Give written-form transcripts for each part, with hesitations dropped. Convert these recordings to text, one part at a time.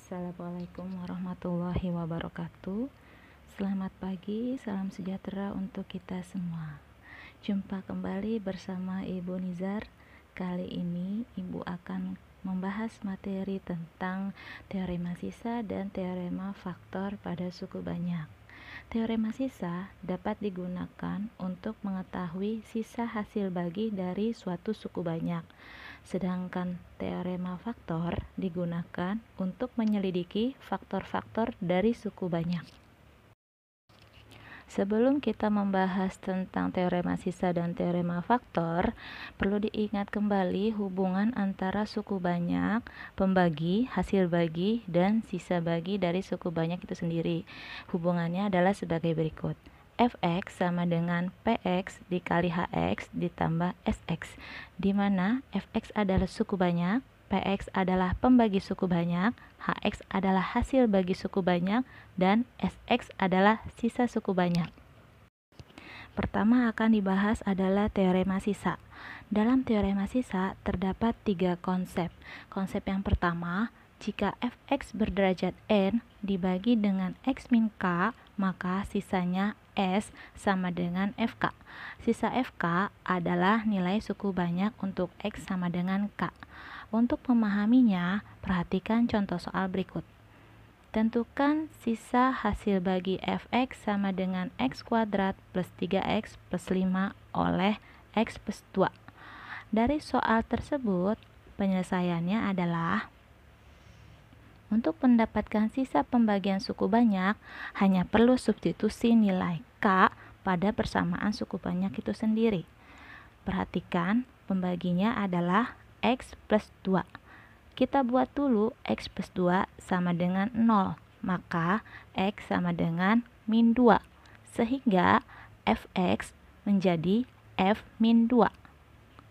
Assalamualaikum warahmatullahi wabarakatuh. Selamat pagi, salam sejahtera untuk kita semua. Jumpa kembali bersama Ibu Nizar. Kali ini Ibu akan membahas materi tentang teorema sisa dan teorema faktor pada suku banyak. Teorema sisa dapat digunakan untuk mengetahui sisa hasil bagi dari suatu suku banyak. Sedangkan teorema faktor digunakan untuk menyelidiki faktor-faktor dari suku banyak. Sebelum kita membahas tentang teorema sisa dan teorema faktor, perlu diingat kembali hubungan antara suku banyak, pembagi, hasil bagi, dan sisa bagi dari suku banyak itu sendiri. Hubungannya adalah sebagai berikut. Fx sama dengan Px dikali Hx ditambah Sx, di mana Fx adalah suku banyak, Px adalah pembagi suku banyak, Hx adalah hasil bagi suku banyak, dan Sx adalah sisa suku banyak. Pertama akan dibahas adalah teorema sisa. Dalam teorema sisa terdapat 3 konsep. Konsep yang pertama, jika Fx berderajat n dibagi dengan x min k, maka sisanya S sama dengan Fk. Sisa Fk adalah nilai suku banyak untuk X sama dengan K. Untuk memahaminya, perhatikan contoh soal berikut. Tentukan sisa hasil bagi Fx sama dengan X kuadrat plus 3X plus 5 oleh X plus 2. Dari soal tersebut, penyelesaiannya adalah untuk mendapatkan sisa pembagian suku banyak, hanya perlu substitusi nilai K pada persamaan suku banyak itu sendiri. Perhatikan, pembaginya adalah X plus 2. Kita buat dulu X plus 2 sama dengan 0, maka X sama dengan min 2, sehingga Fx menjadi F min 2.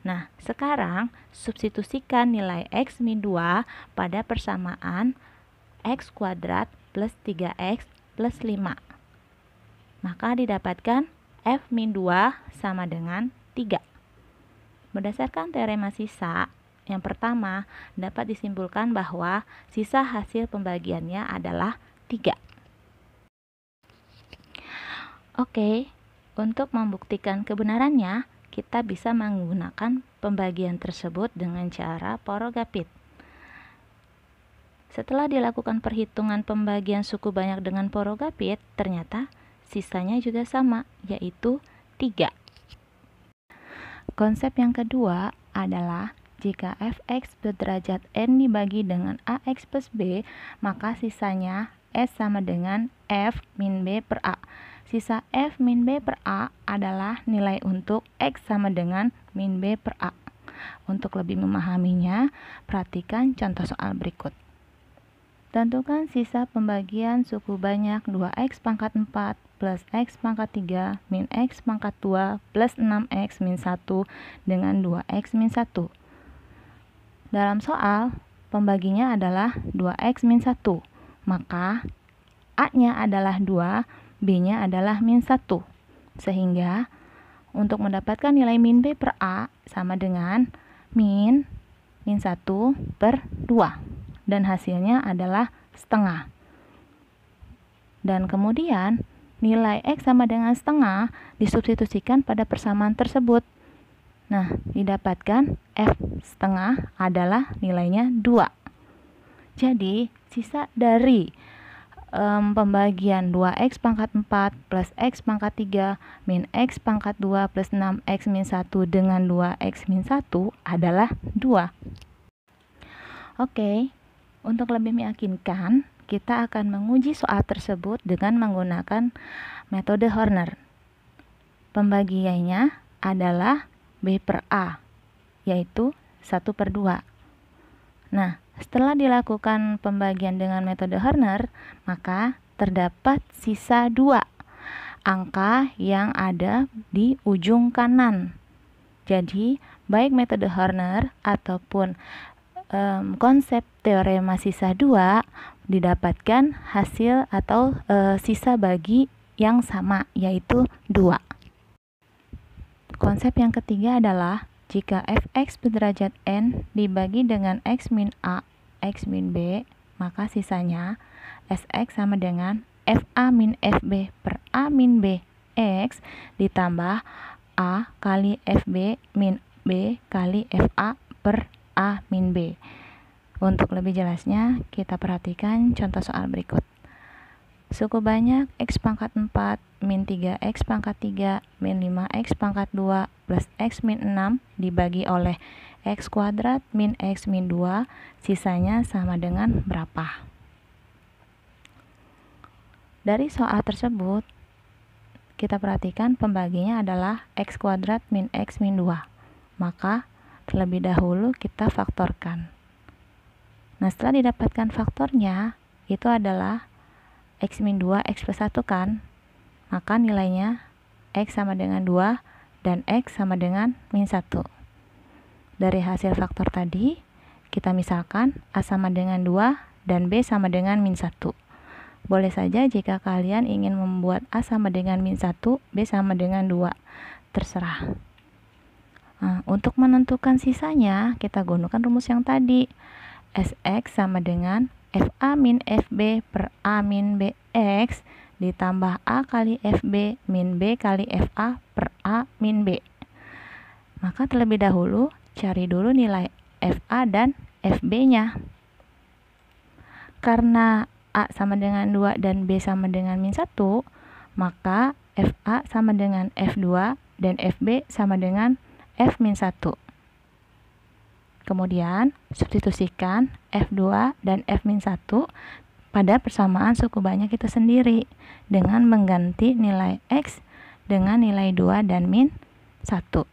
Nah, sekarang substitusikan nilai X min 2 pada persamaan X kuadrat plus 3X plus 5. Maka didapatkan F min 2 sama dengan 3. Berdasarkan teorema sisa, yang pertama dapat disimpulkan bahwa sisa hasil pembagiannya adalah 3. Oke, untuk membuktikan kebenarannya, kita bisa menggunakan pembagian tersebut dengan cara Porogapit. Setelah dilakukan perhitungan pembagian suku banyak dengan Porogapit, ternyata sisanya juga sama, yaitu 3. Konsep yang kedua adalah jika Fx berderajat n dibagi dengan Ax plus b, maka sisanya S sama dengan F min b per A. Sisa F min b per A adalah nilai untuk X sama dengan min b per A. Untuk lebih memahaminya, perhatikan contoh soal berikut. Tentukan sisa pembagian suku banyak 2x pangkat 4 plus x pangkat 3 min x pangkat 2 plus 6x min 1 dengan 2x min 1. Dalam soal, pembaginya adalah 2x min 1, maka A-nya adalah 2, B-nya adalah min 1. Sehingga, untuk mendapatkan nilai min B per A sama dengan min 1 per 2. Dan hasilnya adalah setengah. Dan kemudian, nilai X sama dengan setengah disubstitusikan pada persamaan tersebut. Nah, didapatkan F setengah adalah nilainya 2. Jadi, sisa dari pembagian 2x pangkat 4 plus x pangkat 3 min x pangkat 2 plus 6x min 1 dengan 2x min 1 adalah 2. Oke, untuk lebih meyakinkan, kita akan menguji soal tersebut dengan menggunakan metode Horner. Pembagiannya adalah B per A, yaitu 1 per 2. Nah, setelah dilakukan pembagian dengan metode Horner, maka terdapat sisa 2, angka yang ada di ujung kanan. Jadi, baik metode Horner ataupun konsep teorema sisa 2 didapatkan hasil atau sisa bagi yang sama, yaitu 2. Konsep yang ketiga adalah jika Fx berderajat n dibagi dengan x min A, x min B, maka sisanya Sx sama dengan FA min FB per A min B X ditambah A kali FB min B kali FA per A min B. Untuk lebih jelasnya, kita perhatikan contoh soal berikut. Suku banyak X pangkat 4 min 3X pangkat 3 min 5X pangkat 2 plus X min 6 dibagi oleh X kuadrat min X min 2, sisanya sama dengan berapa? Dari soal tersebut, kita perhatikan pembaginya adalah X kuadrat min X min 2. Maka, terlebih dahulu kita faktorkan. Nah, setelah didapatkan faktornya, itu adalah X min 2 X plus 1 kan? Maka nilainya X sama dengan 2 dan X sama dengan min 1. Dari hasil faktor tadi, kita misalkan A sama dengan 2 dan B sama dengan min 1. Boleh saja jika kalian ingin membuat A sama dengan min 1, B sama dengan 2. Terserah. Nah, untuk menentukan sisanya, kita gunakan rumus yang tadi. Sx sama dengan FA min FB per A min BX ditambah A kali FB min B kali FA per A min B. Maka terlebih dahulu, cari dulu nilai FA dan FB-nya. Karena A sama dengan 2 dan B sama dengan min 1, maka FA sama dengan F2 dan FB sama dengan F min 1. Kemudian, substitusikan F2 dan F min 1 pada persamaan suku banyak itu sendiri dengan mengganti nilai X dengan nilai 2 dan min 1.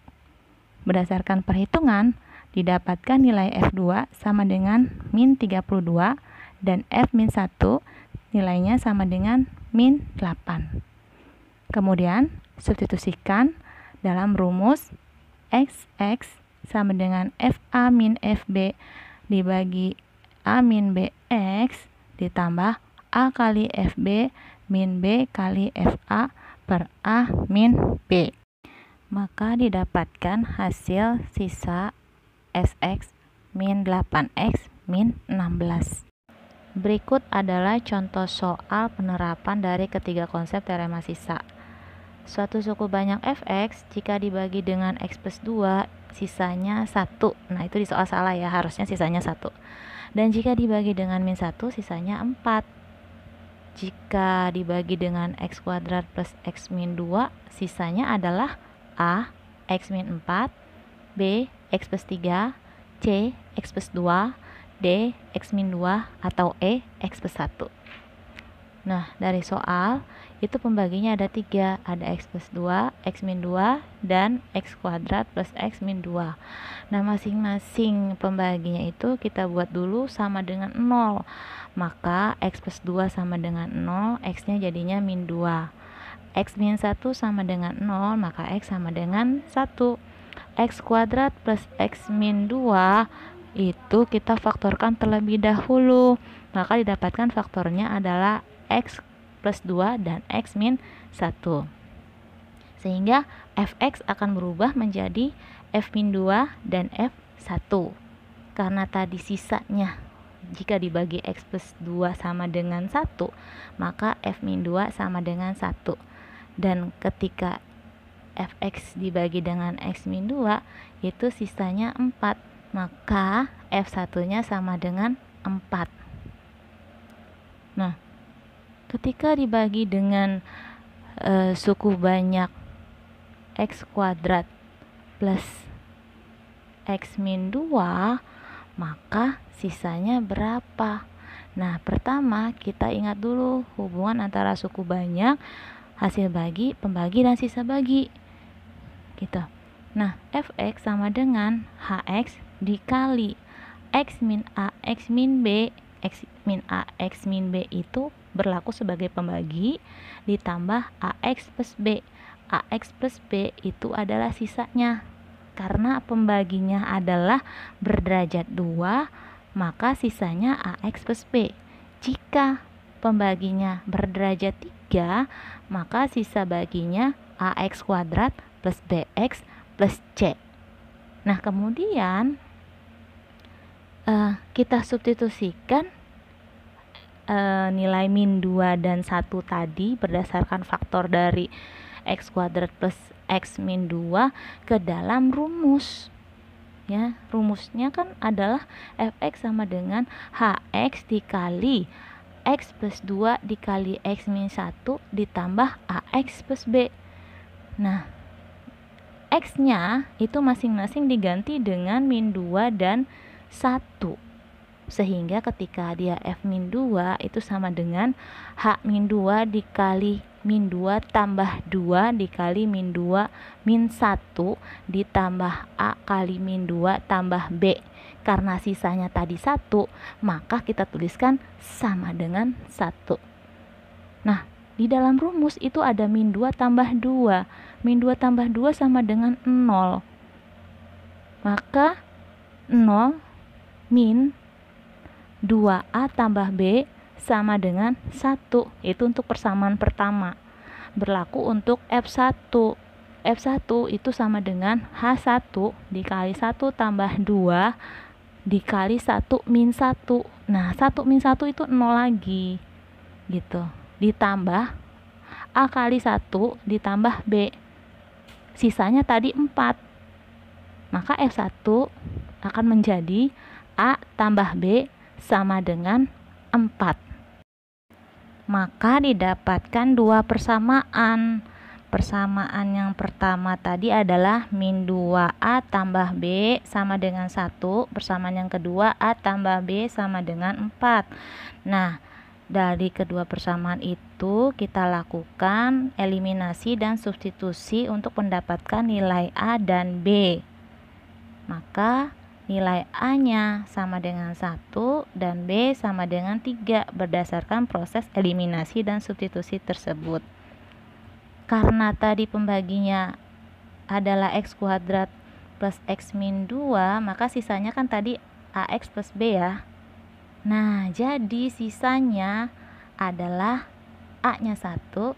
Berdasarkan perhitungan, didapatkan nilai F2 sama dengan min 32 dan F min 1 nilainya sama dengan min 8. Kemudian, substitusikan dalam rumus XX sama dengan FA min FB dibagi A min BX ditambah A kali FB min B kali FA per A min B. Maka didapatkan hasil sisa Sx min 8X min 16. Berikut adalah contoh soal penerapan dari ketiga konsep teorema sisa. Suatu suku banyak fx jika dibagi dengan x plus 2 sisanya 1. Nah, itu di soal salah ya, harusnya sisanya 1. Dan jika dibagi dengan min 1 sisanya 4. Jika dibagi dengan x kuadrat plus x min 2 sisanya adalah A x min 4, B x plus 3, C x plus 2, D x min 2 atau E x plus 1. Nah, dari soal itu pembaginya ada 3, ada x plus 2, x min 2, dan x kuadrat plus x min 2. Nah, masing-masing pembaginya itu kita buat dulu sama dengan 0. Maka x plus 2 sama dengan 0, x-nya jadinya min 2. X min 1 sama dengan 0, maka x sama dengan 1. X kuadrat plus x min 2 itu kita faktorkan terlebih dahulu. Maka didapatkan faktornya adalah x plus 2 dan x min 1. Sehingga fx akan berubah menjadi f min 2 dan f1. Karena tadi sisanya jika dibagi x plus 2 sama dengan 1, maka f min 2 sama dengan 1. Dan ketika fx dibagi dengan x min 2, itu sisanya 4. Maka f1-nya sama dengan 4. Nah, ketika dibagi dengan suku banyak x kuadrat plus x min 2, maka sisanya berapa? Nah, pertama kita ingat dulu hubungan antara suku banyak, hasil bagi, pembagi, dan sisa bagi. Gitu. Nah, fx sama dengan hx dikali x min a x min b. X min a x min b itu berlaku sebagai pembagi ditambah ax plus b. Ax plus b itu adalah sisanya. Karena pembaginya adalah berderajat 2, maka sisanya ax plus b. Jika pembaginya berderajat 3, maka sisa baginya ax kuadrat plus bx plus c. Nah, kemudian kita substitusikan nilai min 2 dan 1 tadi berdasarkan faktor dari x kuadrat plus x min 2 ke dalam rumus. Ya, rumusnya kan adalah fx sama dengan hx dikali x plus 2 dikali x min 1 ditambah ax plus b. Nah, x-nya itu masing-masing diganti dengan min 2 dan 1. Sehingga ketika dia f min 2 itu sama dengan h min 2 dikali min 2 tambah 2 dikali min 2 min 1 ditambah a kali min 2 tambah b. Karena sisanya tadi 1, maka kita tuliskan sama dengan 1. Nah, di dalam rumus itu ada min 2 tambah 2. Min 2 tambah 2 sama dengan 0. Maka 0 min 2A tambah B sama dengan 1. Itu untuk persamaan pertama. Berlaku untuk F1. F1 itu sama dengan H1 dikali 1 tambah 2 dikali 1 min 1. Nah, 1 min 1 itu 0 lagi. Gitu. Ditambah A kali 1 ditambah B. Sisanya tadi 4. Maka F1 akan menjadi A tambah B sama dengan 4. Maka didapatkan dua persamaan. Persamaan yang pertama tadi adalah min 2A tambah B sama dengan 1. Persamaan yang kedua A tambah B sama dengan 4. Nah, dari kedua persamaan itu kita lakukan eliminasi dan substitusi untuk mendapatkan nilai A dan B. Maka nilai A-nya sama dengan 1 dan B sama dengan 3 berdasarkan proses eliminasi dan substitusi tersebut. Karena tadi pembaginya adalah x kuadrat plus x min 2, maka sisanya kan tadi ax plus b ya. Nah, jadi sisanya adalah A-nya 1,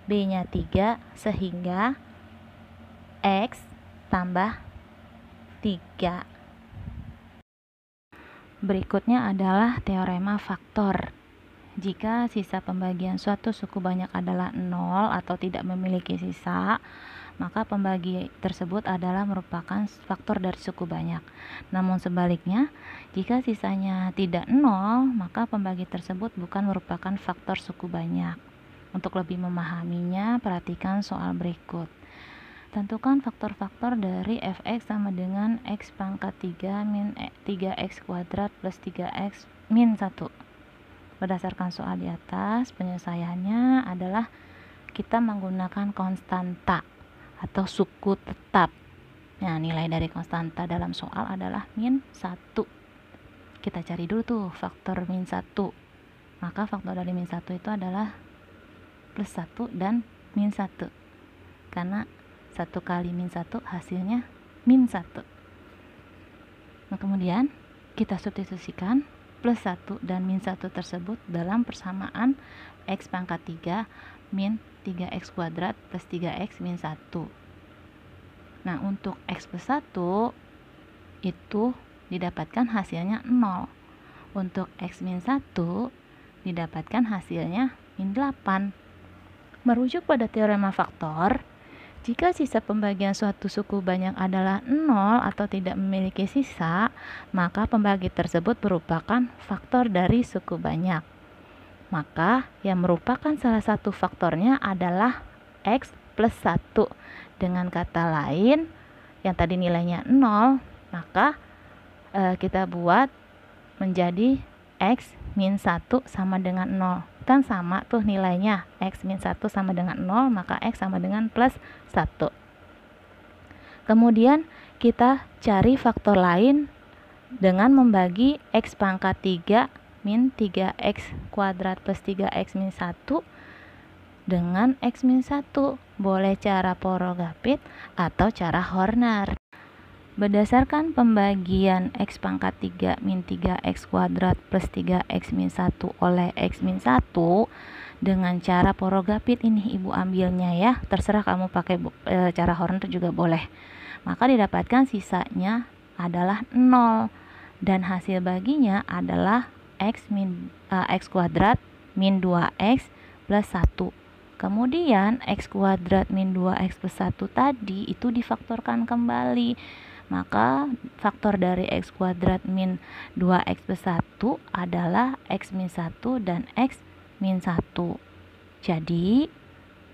B-nya 3, sehingga X tambah 3. Berikutnya adalah teorema faktor. Jika sisa pembagian suatu suku banyak adalah 0 atau tidak memiliki sisa, maka pembagi tersebut adalah merupakan faktor dari suku banyak. Namun sebaliknya, jika sisanya tidak 0, maka pembagi tersebut bukan merupakan faktor suku banyak. Untuk lebih memahaminya, perhatikan soal berikut. Tentukan faktor-faktor dari fx sama dengan x pangkat 3 min 3x kuadrat plus 3x min 1. Berdasarkan soal di atas, penyelesaiannya adalah kita menggunakan konstanta atau suku tetap. Nah, nilai dari konstanta dalam soal adalah min 1. Kita cari dulu tuh faktor min 1. Maka faktor dari min 1 itu adalah plus 1 dan min 1. Karena 1 kali min 1 hasilnya min 1. Nah, kemudian kita substitusikan plus 1 dan min 1 tersebut dalam persamaan x pangkat 3 min 3x kuadrat plus 3x min 1. Nah, untuk x plus 1 itu didapatkan hasilnya 0. Untuk x min 1 didapatkan hasilnya min 8. Merujuk pada teorema faktor, jika sisa pembagian suatu suku banyak adalah 0 atau tidak memiliki sisa, maka pembagi tersebut merupakan faktor dari suku banyak. Maka yang merupakan salah satu faktornya adalah x plus 1. Dengan kata lain, yang tadi nilainya 0, maka kita buat menjadi x min 1 sama dengan 0. Kan sama tuh nilainya, x min 1 sama dengan 0, maka x sama dengan plus 1. Kemudian kita cari faktor lain dengan membagi x pangkat 3 min 3x kuadrat plus 3x min 1 dengan x min 1. Boleh cara Porogapit atau cara Horner. Berdasarkan pembagian x pangkat 3 min 3x kuadrat plus 3x min 1 oleh x min 1 dengan cara Porogapit ini ibu ambilnya ya, terserah kamu pakai cara Horner juga boleh. Maka didapatkan sisanya adalah 0 dan hasil baginya adalah x kuadrat min 2x plus 1. Kemudian x kuadrat min 2x plus 1 tadi itu difaktorkan kembali. Maka faktor dari x kuadrat min 2x plus 1 adalah x min 1 dan x min 1. Jadi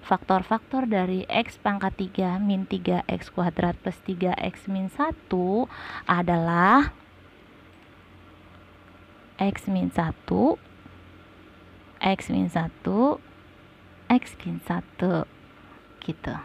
faktor-faktor dari x pangkat 3 min 3x kuadrat plus 3x min 1 adalah x min 1, x min 1, x min 1 gitu.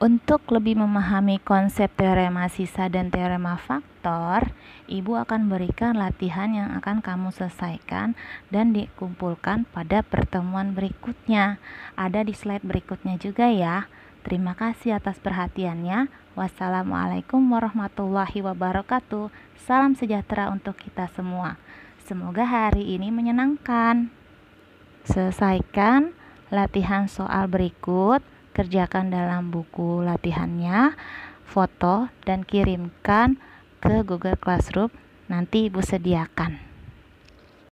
Untuk lebih memahami konsep teorema sisa dan teorema faktor, Ibu akan berikan latihan yang akan kamu selesaikan dan dikumpulkan pada pertemuan berikutnya. Ada di slide berikutnya juga ya. Terima kasih atas perhatiannya. Wassalamualaikum warahmatullahi wabarakatuh. Salam sejahtera untuk kita semua. Semoga hari ini menyenangkan. Selesaikan latihan soal berikut, kerjakan dalam buku latihannya, foto dan kirimkan ke Google Classroom. Nanti Ibu sediakan.